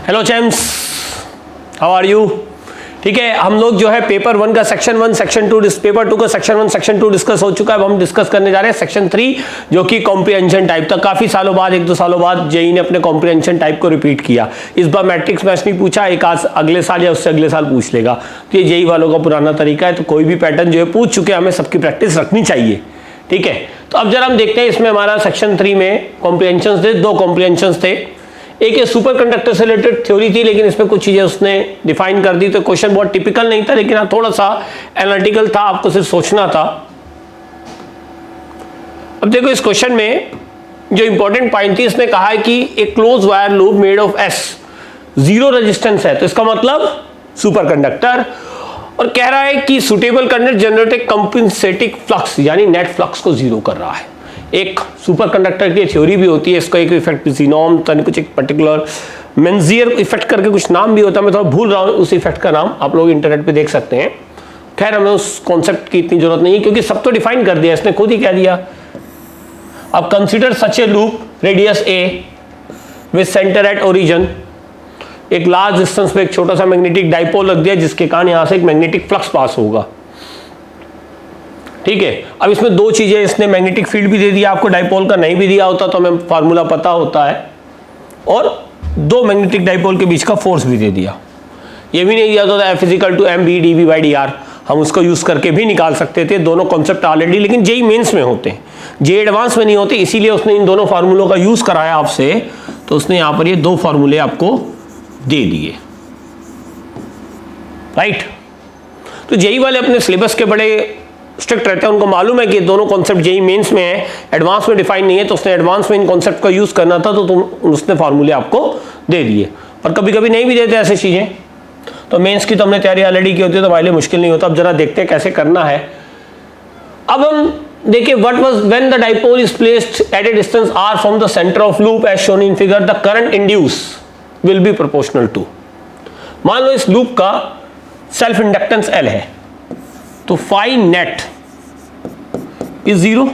Hello champs, how are you? ठीक है, हम लोग जो है पेपर 1 का सेक्शन 1 सेक्शन 2 पेपर 2 का सेक्शन 1 सेक्शन 2 डिस्कस हो चुका है। अब हम डिस्कस करने जा रहे हैं सेक्शन 3 जो कि कॉम्प्रिहेंशन टाइप था। काफी सालों बाद, 1-2 सालों बाद जेई ने अपने कॉम्प्रिहेंशन टाइप को रिपीट किया। इस बार मैट्रिक्स मैच नहीं पूछा, एक आज अगले साल या उससे अगले साल पूछ लेगा। तो ये जेई वालों का पुराना तरीका है, तो कोई भी पैटर्न जो है पूछ चुके, हमें सबकी प्रैक्टिस रखनी चाहिए। ठीक है, तो अब जरा हम देखते हैं इसमें हमारा सेक्शन 3 में कॉम्प्रिहेंशन थे, 2 कॉम्प्रिहेंशन थे। एक ये सुपर कंडक्टर से रिलेटेड थ्योरी थी, लेकिन इसमें कुछ चीजें उसने डिफाइन कर दी, तो क्वेश्चन बहुत टिपिकल नहीं था, लेकिन थोड़ा सा एनालिटिकल था, आपको सिर्फ सोचना था। अब देखो इस क्वेश्चन में जो इंपॉर्टेंट पॉइंट थी, इसने कहा है कि एक close wire loop made of S 0 resistance है, तो इसका मतलब सुपर कंडक्टर, और कह रहा है कि सुटेबल करंट जनरेट एक कंपेंसेटिंग फ्लक्स, यानी नेट फ्लक्स को 0 कर रहा है। एक सुपर कंडक्टर की थ्योरी भी होती है, इसका एक इफेक्ट जीनोम कुछ एक पर्टिकुलर मेंजियर इफेक्ट करके कुछ नाम भी होता है, मैं थोड़ा भूल रहा हूं उस इफेक्ट का नाम, आप लोग इंटरनेट पे देख सकते हैं। खैर हमें उस कॉन्सेप्ट की इतनी जरूरत नहीं है, क्योंकि सब तो डिफाइन कर दिया, इसने खुद ही कह दिया। अब consider such A loop radius A with centre at origin, एक लार्ज डिस्टेंस पे एक छोटा सा मैग्नेटिक डाइपोल रख दिया, जिसके कारण यहां से एक मैग्नेटिक फ्लक्स पास होगा। ठीक है, अब इसमें 2 चीजें, इसने मैग्नेटिक फील्ड भी दे दिया आपको, डाइपोल का नहीं भी दिया होता तो हमें फार्मूला पता होता है, और 2 मैग्नेटिक डाइपोल के बीच का फोर्स भी दे दिया। ये भी नहीं दिया होता F = mb dv/dr, हम उसको यूज करके भी निकाल सकते थे। दोनों कॉन्सेप्ट ऑलरेडी लेकिन जेई मेंस में होते हैं, जेई एडवांस में नहीं होते, इसीलिए उसने इन दोनों फार्मूलों का यूज कराया आपसे। तो उसने यहां पर ये 2 फार्मूले आपको दे दिए, राइट। तो जेई वाले अपने सिलेबस के बड़े स्ट्रिक्ट रहते हैं, उनको मालूम है कि दोनों कॉन्सेप्ट जेई मेंस में है, एडवांस में डिफाइन नहीं है, तो उसने एडवांस में इन कॉन्सेप्ट का यूज करना था, तो उसने फार्मूले आपको दे दिए। और कभी कभी नहीं भी देते ऐसी चीजें, तो मेंस की तो हमने तैयारी ऑलरेडी की होती है, तो हमारे लिए मुश्किल नहीं होता। अब जरा देखते हैं कैसे करना है। अब हम देखिए, what was when the dipole is placed at a distance r from the centre of loop as shown in figure, the current induce will be proportional to. मान लो इस लूप का सेल्फ इंडक्टेंस L है, तो phi net is 0।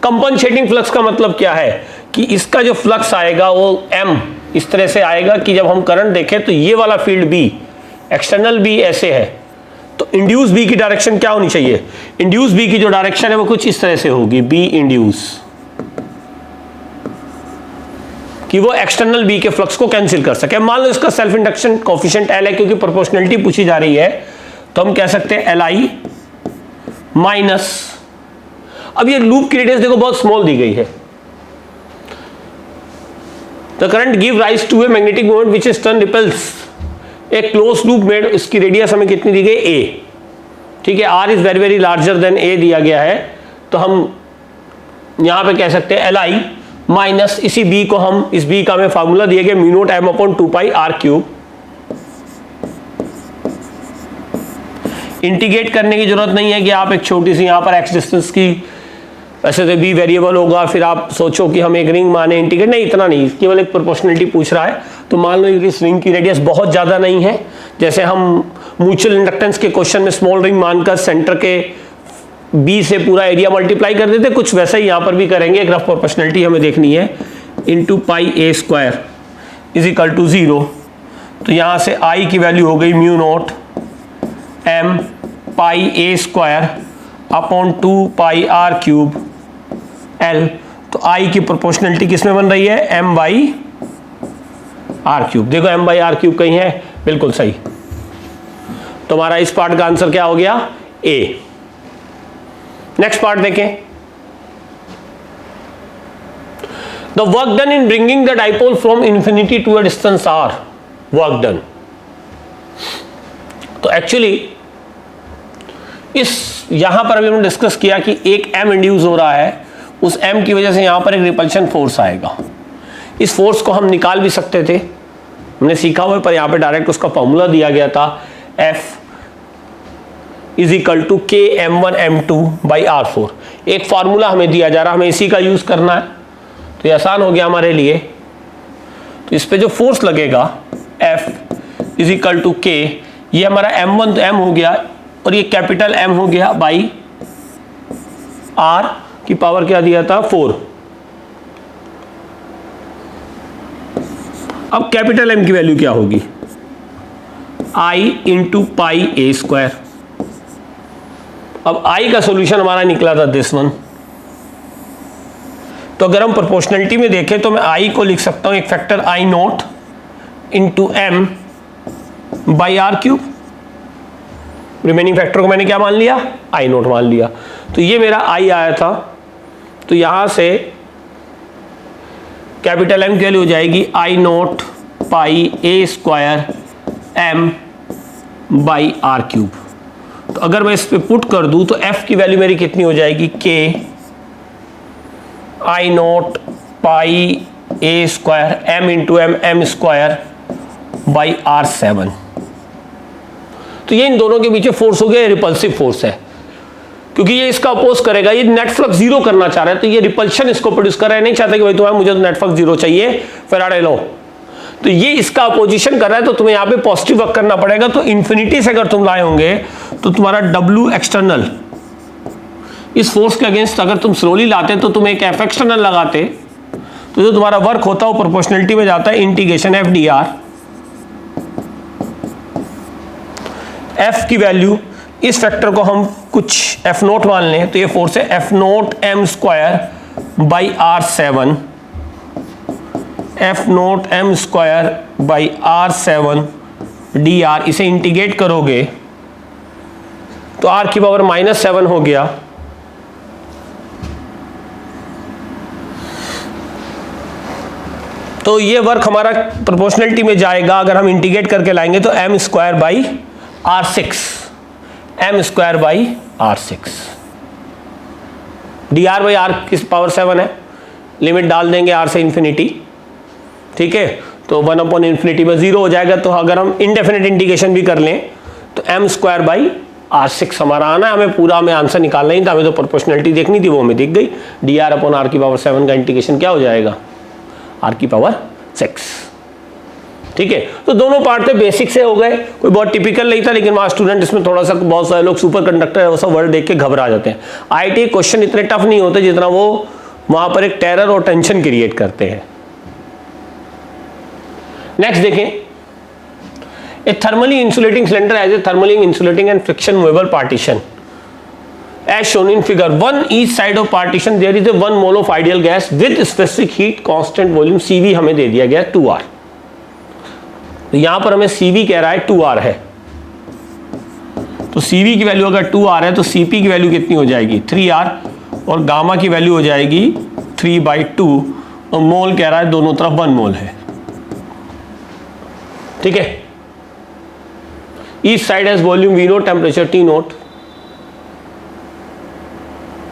Compensating flux का मतलब क्या है कि इसका जो फ्लक्स आएगा वो m इस तरह से आएगा कि जब हम करंट देखें तो ये वाला फील्ड B, एक्सटर्नल B ऐसे है, तो इंड्यूस B की डायरेक्शन क्या होनी चाहिए? इंड्यूस B की जो डायरेक्शन है वो कुछ इस तरह से होगी, B इंड्यूस, कि वो एक्सटर्नल B के फ्लक्स को कैंसिल कर सके। मान लो इसका सेल्फ इंडक्शन कोफिशिएंट L है, क्योंकि प्रोपोर्शनलिटी पूछी जा रही है, तो हम कह सकते हैं Li माइनस, अब ये लूप की रेडियस देखो बहुत स्मॉल दी गई है, the current give rise to a magnetic moment which is turn ripples एक क्लोज लूप मेड, इसकी रेडियस हमें कितनी दी गई? A। ठीक है, R is very very larger than A दिया गया है, तो हम यहां पे कह सकते हैं Li माइनस इसी B को हम, इस B का हमें फार्मूला दिया गया μ0 m/2πr³। इंटीग्रेट करने की जरूरत नहीं है कि आप एक छोटी सी यहां पर x डिस्टेंस की, वैसे तो B वेरिएबल होगा, फिर आप सोचो कि हम एक रिंग माने, इंटीग्रेट नहीं, इतना नहीं, केवल एक प्रोपोर्शनलिटी पूछ रहा है। तो मान लो इस रिंग की रेडियस बहुत ज्यादा नहीं है, जैसे हम म्यूचुअल इंडक्टेंस के क्वेश्चन में स्मॉल रिंग मानकर सेंटर के B से पूरा एरिया मल्टीप्लाई कर देते, कुछ वैसा ही यहां पर भी करेंगे। एक रफ प्रोपोर्शनलिटी हमें देखनी है, × πa² = 0, तो यहां से I की वैल्यू हो गई μ0 m πa² L। तो I की प्रोपोर्शनलिटी किसमें बन रही है? m/r³। देखो m/r³ कहीं है, बिल्कुल सही। तो हमारा इस पार्ट का आंसर क्या हो गया? A। नेक्स्ट पार्ट देखें, the work done in bringing the dipole from infinity to a distance r, work done. तो एक्चुअली इस यहां पर अभी हमने डिस्कस किया कि एक m इंड्यूस हो रहा है, उस m की वजह से यहां पर एक रिपल्शन फोर्स आएगा। इस फोर्स को हम निकाल भी सकते थे, हमने सीखा हुआ है, पर यहां पे डायरेक्ट उसका फॉर्मूला दिया गया था, F = K m1 m2/r4। एक फार्मूला हमें दिया जा रहा, हमें इसी का यूज करना है, तो ये आसान हो गया हमारे लिए। तो इस पे जो फोर्स लगेगा F = K, ये हमारा m1 तो m हो गया, और ये कैपिटल M हो गया बाई R की पावर क्या दिया था? 4। अब कैपिटल एम की वैल्यू क्या होगी, आई इंटू पाई ए स्क्वायर। अब आई का सॉल्यूशन हमारा निकला था दिस वन, तो अगर हम प्रोपोर्शनलिटी में देखें तो मैं आई को लिख सकता हूं एक factor I nought into M by R cube. Remaining factor को मैंने क्या मान लिया, आई नॉट मान लिया। तो ये मेरा आई आया था, तो यहां से कैपिटल एम की वैल्यू हो जाएगी I naught pi A square M by R cube. तो अगर मैं इस पे पुट कर दूं तो एफ की वैल्यू मेरी कितनी हो जाएगी, के I naught pi A square M into M M square by R 7। तो ये इन दोनों के पीछे फोर्स हो गया, रिपल्सिव फोर्स है, क्योंकि ये इसका अपोज करेगा। ये नेट फ्लक्स जीरो करना चाह रहा है, तो ये रिपल्शन इसको प्रोड्यूस कर रहा है, नहीं चाहता कि भाई तुम्हारा मुझे तो नेट फ्लक्स जीरो चाहिए, फैराडे लॉ। तो ये इसका अपोजिशन कर रहा है, तो तुम्हें यहाँ पे पॉजिटिव वर्क करना पड़ेगा। तो इन्फिनिटी से अगर तुम लाए होंगे तो तुम्हारा W एक्सटर्नल इस फोर्स के अगेंस्ट अगर तुम स्लोली लाते तो तुम एक F एक्सटर्नल लगाते, तो जो तुम्हारा वर्क होता है वो प्रोपोर्शनलिटी में जाता है इंटीग्रेशन F dr। F की वैल्यू, इस फैक्टर को हम कुछ F नोट मान लें, तो ये फोर्स है F note m square by R 7, F note m square by R 7 dr। इसे इंटीग्रेट करोगे तो R की पावर -7 हो गया, तो ये वर्क हमारा प्रोपोर्शनलिटी में जाएगा। अगर हम इंटीग्रेट करके लाएंगे तो m square by R 6, m square by R 6 dr by R किस पावर 7 है, लिमिट डाल देंगे R से इंफिनिटी, ठीक है, तो 1 अपॉन इंफिनिटी में 0 हो जाएगा। तो अगर हम इंडेफिनिट इंटीग्रेशन भी कर लें तो m स्क्वायर बाई R 6 हमारा आना है। हमें पूरा हमें आंसर निकालना ही था, हमें तो प्रोपोर्शनलिटी देखनी थी, वो हमें दिख गई। dr अपॉन R की पावर 7 का इंटीग्रेशन क्या हो जाएगा, R की पावर 6, ठीक है। तो दोनों पार्ट थे, बेसिक से हो गए, कोई बहुत टिपिकल नहीं था, लेकिन वहाँ स्टूडेंट इसमें थोड़ा सा, बहुत सारे लोग सुपर कंडक्टर है वो सब वर्ड देख के घबरा जाते हैं। IIT क्वेश्चन इतने टफ नहीं होते जितना वो वहाँ पर एक टेरर और टेंशन क्रिएट करते हैं। नेक्स्ट देखें, a thermally insulating cylinder as a thermally insulating and friction movable partition as shown in figure 1, each side of partition there is a 1 mole of ideal gas with specific heat constant volume CV हमें दे दिया गया 2R। तो यहां पर हमें CV कह रहा है 2R है, तो CV की वैल्यू अगर 2R है तो CP की वैल्यू कितनी हो जाएगी 3R, और गामा की वैल्यू हो जाएगी 3/2, और मोल कह रहा है दोनों तरफ 1 मोल है, ठीक है। Each side has volume V note, temperature T note,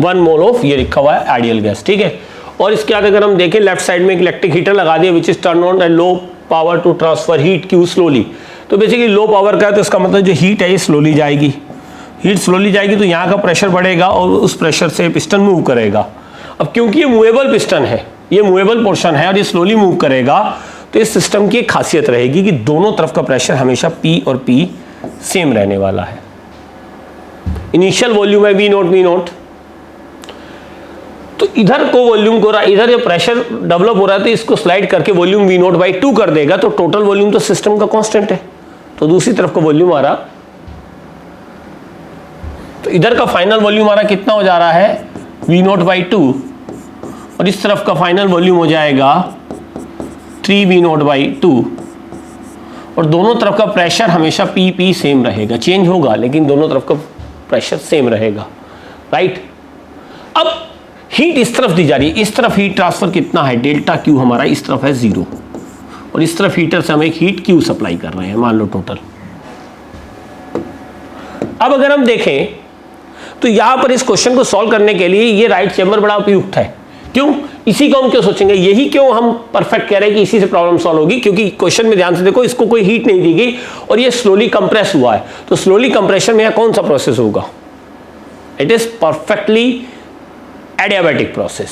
1 mole of, ये लिखा हुआ है आइडियल गैस, ठीक है। और इसके बाद अगर हम देखें लेफ्ट साइड में एक इलेक्ट्रिक हीटर लगा दिया which is turn on at low power to transfer heat Q slowly. तो बेसिकली लो पावर का है, तो इसका मतलब जो हीट है ये स्लोली जाएगी, हीट स्लोली जाएगी, तो यहाँ का प्रेशर बढ़ेगा और उस प्रेशर से पिस्टन मूव करेगा। अब क्योंकि ये मूवेबल पिस्टन है, ये मूवेबल पोर्शन है और ये स्लोली मूव करेगा, तो इस सिस्टम की एक खासियत रहेगी कि दोनों तरफ का प्रेशर हमेशा P और P सेम रहने वाला है। इनिशियल वॉल्यूम है V नोट, तो इधर को वॉल्यूम को, इधर जो प्रेशर डेवलप हो रहा है तो इसको स्लाइड करके वॉल्यूम V नोट बाई 2 कर देगा, तो टोटल वॉल्यूम तो सिस्टम का कांस्टेंट है, तो दूसरी तरफ का वॉल्यूम आ रहा, तो इधर का फाइनल वॉल्यूम हमारा कितना हो जा रहा है V नोट बाई 2, और इस तरफ का फाइनल वॉल्यूम हो जाएगा 3V नोट बाई 2, और दोनों तरफ का प्रेशर हमेशा P सेम रहेगा, चेंज होगा लेकिन दोनों तरफ का प्रेशर सेम रहेगा, राइट। अब हीट इस तरफ दी जा रही है, इस तरफ हीट ट्रांसफर कितना है डेल्टा Q हमारा इस तरफ है 0, और इस तरफ हीटर से हम एक हीट Q सप्लाई कर रहे हैं, मान लो टोटल। अब अगर हम देखें तो यहां पर इस क्वेश्चन को सॉल्व करने के लिए ये राइट चेंबर बड़ा उपयुक्त है। क्यों, इसी को हम क्यों सोचेंगे, यही क्यों हम परफेक्ट कह रहे हैं कि इसी से प्रॉब्लम सॉल्व होगी, क्योंकि क्वेश्चन में ध्यान से देखो, इसको कोई हीट नहीं दी गई और ये स्लोली कंप्रेस हुआ है, तो स्लोली कंप्रेशन में यहां कौन सा प्रोसेस होगा, it is perfectly adiabatic process,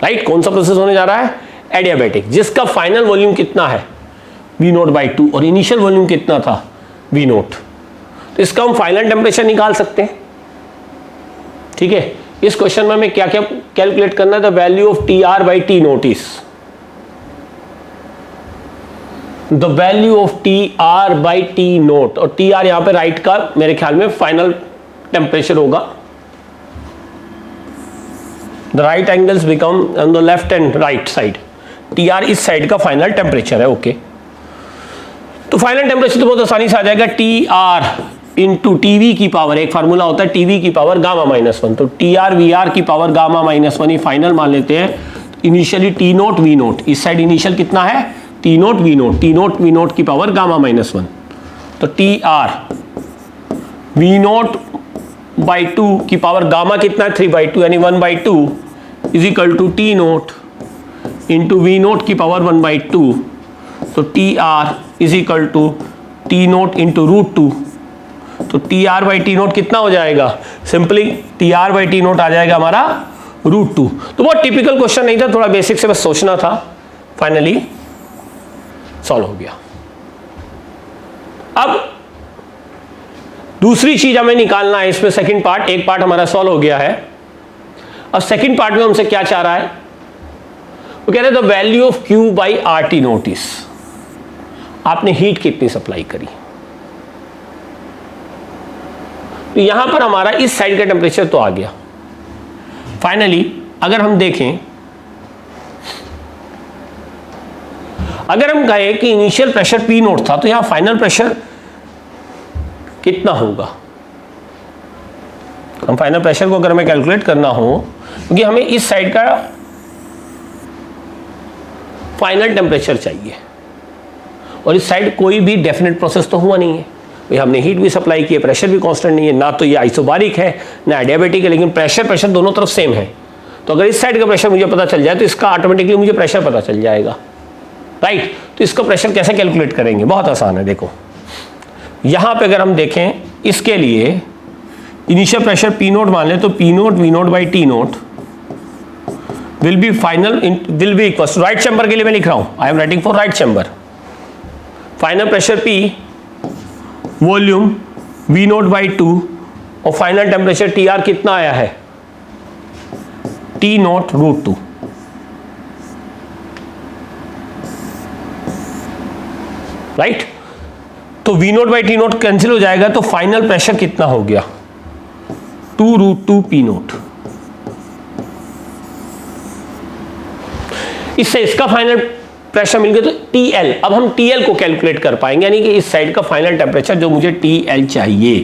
right. कौन सा प्रोसेस होने जा रहा है, एडियाबैटिक, जिसका फाइनल वॉल्यूम कितना है V नोट बाई 2 और इनिशियल वॉल्यूम कितना था V नोट, तो इसका हम फाइनल टेम्परेचर निकाल सकते हैं, ठीक है। इस क्वेश्चन में हमें क्या क्या कैलकुलेट करना है, the value of TR by T note is, the value of T R by T note, और टी आर यहां पे राइट का मेरे ख्याल में फाइनल टेम्परेचर होगा। The right angles become on the left and right side, T R इस side का फाइनल टेम्परेचर है। ओके, तो फाइनल टेम्परेचर तो बहुत आसानी से आ जाएगा, टी आर इंटू टीवी की पावर, एक फार्मूला होता है टीवी की पावर गामा -1, तो टी आर वी आर की पावर गामा -1 ही फाइनल मान लेते हैं। Initially T nought V nought, इस साइड इनिशियल कितना है T nought V nought, T nought V nought की पावर गामा -1, तो T R V nought by 2 की पावर गामा कितना है 3/2 यानी 1/2 is equal to T note into V nought की पावर 1/2, तो T are is equal to T note into √2, तो T R by T naught कितना हो जाएगा, simply T R by T naught आ जाएगा हमारा √2। तो बहुत टिपिकल क्वेश्चन नहीं था, थोड़ा बेसिक से बस सोचना था, फाइनली सॉल्व हो गया। अब दूसरी चीज हमें निकालना है इसमें, सेकंड पार्ट, एक पार्ट हमारा सॉल्व हो गया है। अब सेकंड पार्ट में हमसे क्या चाह रहा है, वो कह रहे हैं the value of Q by RT notice, आपने हीट कितनी सप्लाई करी। तो यहां पर हमारा इस साइड का टेम्परेचर तो आ गया। फाइनली अगर हम देखें, अगर हम कहें कि इनिशियल प्रेशर P नोट था, तो यहां फाइनल प्रेशर कितना होगा। हम फाइनल प्रेशर को अगर हमें कैलकुलेट करना हो, क्योंकि हमें इस साइड का फाइनल टेम्परेचर चाहिए, और इस साइड कोई भी डेफिनेट प्रोसेस तो हुआ नहीं है, हमने हीट भी सप्लाई की है, प्रेशर भी कांस्टेंट नहीं है, ना तो ये आइसोबारिक है ना एडियाबैटिक है, लेकिन प्रेशर दोनों तरफ सेम है। तो अगर इस साइड का प्रेशर मुझे पता चल जाए तो इसका ऑटोमेटिकली मुझे प्रेशर पता चल जाएगा, राइट। तो इसका प्रेशर कैसे कैलकुलेट करेंगे, बहुत आसान है। देखो यहां पे अगर हम देखें, इसके लिए इनिशियल प्रेशर पी नोट मान लें, तो P nought V nought by T nought will be final will be equal to, right chamber के लिए मैं लिख रहा हूं, I am writing for right chamber, final pressure P, volume V nought by 2, और फाइनल टेम्परेचर टी आर कितना आया है टी नोट √2, राइट। तो V nought by T nought cancel हो जाएगा, तो फाइनल प्रेशर कितना हो गया 2√2 पी नोट। इससे इसका फाइनल प्रेशर मिल गया, तो TL, अब हम TL को कैलकुलेट कर पाएंगे, यानी कि इस साइड का फाइनल टेम्परेचर जो मुझे TL चाहिए,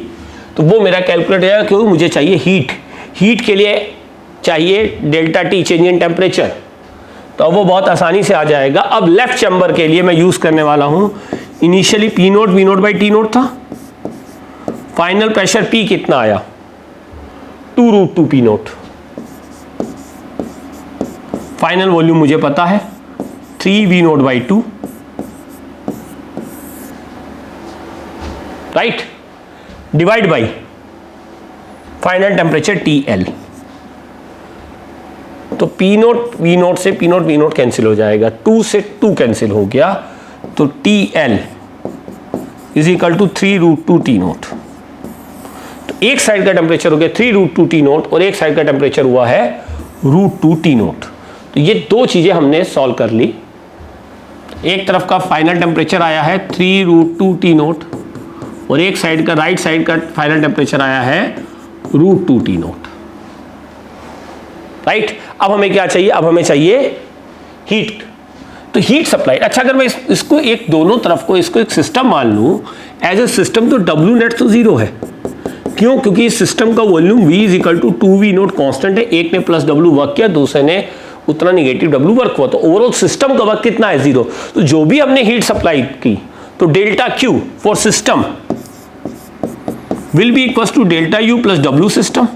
तो वो मेरा कैलकुलेट हो जाएगा, क्योंकि मुझे चाहिए हीट के लिए चाहिए delta T change in temperature, तो वो बहुत आसानी से आ जाएगा। अब लेफ्ट चैम्बर के लिए मैं यूज करने वाला हूं, initially P nought V nought by T nought था, फाइनल प्रेशर P कितना आया 2√2 पी नोट, फाइनल वॉल्यूम मुझे पता है 3 V nought by 2, right, divide by final temperature TL। तो पी नोट वी नोट से P nought V nought cancel हो जाएगा, 2 से 2 कैंसिल हो गया, तो TL is equal to 3√2 T nought. तो एक साइड का टेम्परेचर हो गया 3√2 टी नोट, और एक साइड का टेम्परेचर हुआ है √2 टी नोट। तो ये दो चीजें हमने सॉल्व कर ली। एक तरफ का फाइनल टेम्परेचर आया है 3√2 टी नोट, और एक साइड का राइट साइड का फाइनल टेम्परेचर आया है √2 टी नोट, राइट। अब हमें क्या चाहिए, अब हमें चाहिए हीट, तो हीट सप्लाई। अच्छा, अगर मैं इसको एक दोनों तरफ को इसको एक सिस्टम मान लूं एज ए सिस्टम, तो W नेट तो 0 है। क्यों, क्योंकि इस सिस्टम का volume V is equal to 2V nought constant है, एक ने प्लस W वर्क किया, दूसरे ने उतना निगेटिव W वर्क हुआ, तो ओवरऑल सिस्टम का वर्क कितना है 0। तो जो भी हमने हीट सप्लाई की, तो delta Q for system will be equal to delta U plus W system.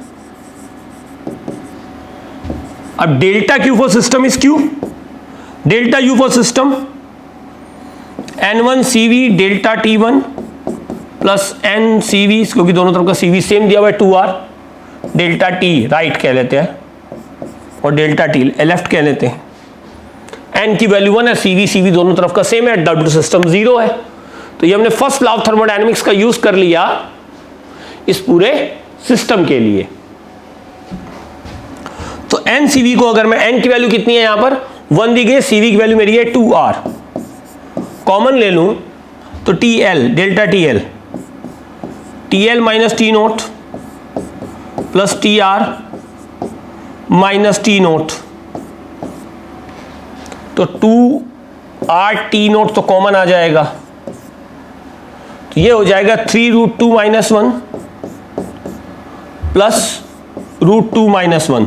अब delta Q for system is Q, delta U for system N1 CV delta T1 plus N CV, क्योंकि दोनों तरफ का CV same दिया हुआ है 2R, delta T right कह लेते हैं और डेल्टा T लेफ्ट कह लेते हैं। N की वैल्यू 1 है, CV दोनों तरफ का सेम है, W सिस्टम 0 है। तो ये हमने फर्स्ट लॉ ऑफ थर्मोडायनेमिक्स का यूज कर लिया इस पूरे सिस्टम के लिए। तो NCV को अगर मैं, N की वैल्यू कितनी है यहां पर 1 दी गई, CV की वैल्यू मेरी है 2R, कॉमन ले लूं तो T L, delta T L minus T note plus T R minus T nought, तो 2r टी नोट तो कॉमन आ जाएगा, तो ये हो जाएगा 3√2 माइनस 1 प्लस √2 माइनस 1,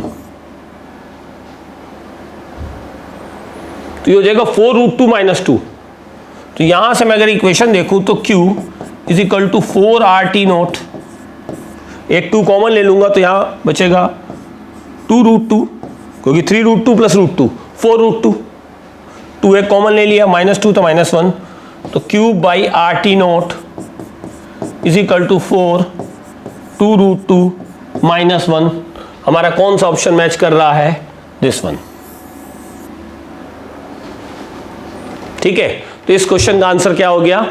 तो ये हो जाएगा 4√2 माइनस 2। तो यहां से मैं अगर इक्वेशन देखूं तो Q is equal to 4RT nought, एक 2 कॉमन ले लूंगा तो यहां बचेगा 2√2, क्योंकि 3√2 प्लस √2 4√2, 2 एक कॉमन ले लिया, -2 तो -1, तो cube by RT nought is equal to 4 2√2 -1। हमारा कौन सा ऑप्शन मैच कर रहा है? This one. ठीक है, तो इस क्वेश्चन का आंसर क्या हो गया?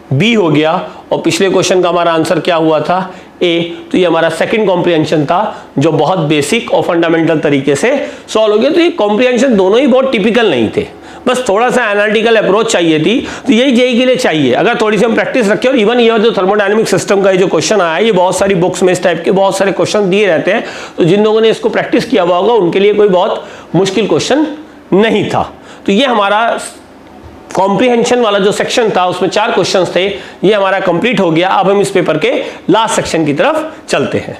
बी हो गया। और पिछले क्वेश्चन का हमारा आंसर क्या हुआ था? ए। तो ये हमारा सेकंड कॉम्प्रिहेंशन था जो बहुत बेसिक और फंडामेंटल तरीके से सॉल्व हो गया। तो ये कॉम्प्रिहेंशन दोनों ही बहुत टिपिकल नहीं थे, बस थोड़ा सा एनालिटिकल अप्रोच चाहिए थी। तो यही जेईई के लिए चाहिए, अगर थोड़ी सी हम प्रैक्टिस रखें। और इवन ये जो थर्मोडायनेमिक सिस्टम का ये जो क्वेश्चन आया, ये बहुत सारी बुक्स में इस टाइप के बहुत सारे क्वेश्चन दिए रहते हैं, तो जिन लोगों ने इसको प्रैक्टिस किया हुआ होगा उनके लिए कोई बहुत मुश्किल क्वेश्चन नहीं था। तो ये हमारा कॉम्प्रिहेंशन वाला जो सेक्शन था उसमें 4 क्वेश्चंस थे, ये हमारा कंप्लीट हो गया। अब हम इस पेपर के लास्ट सेक्शन की तरफ चलते हैं।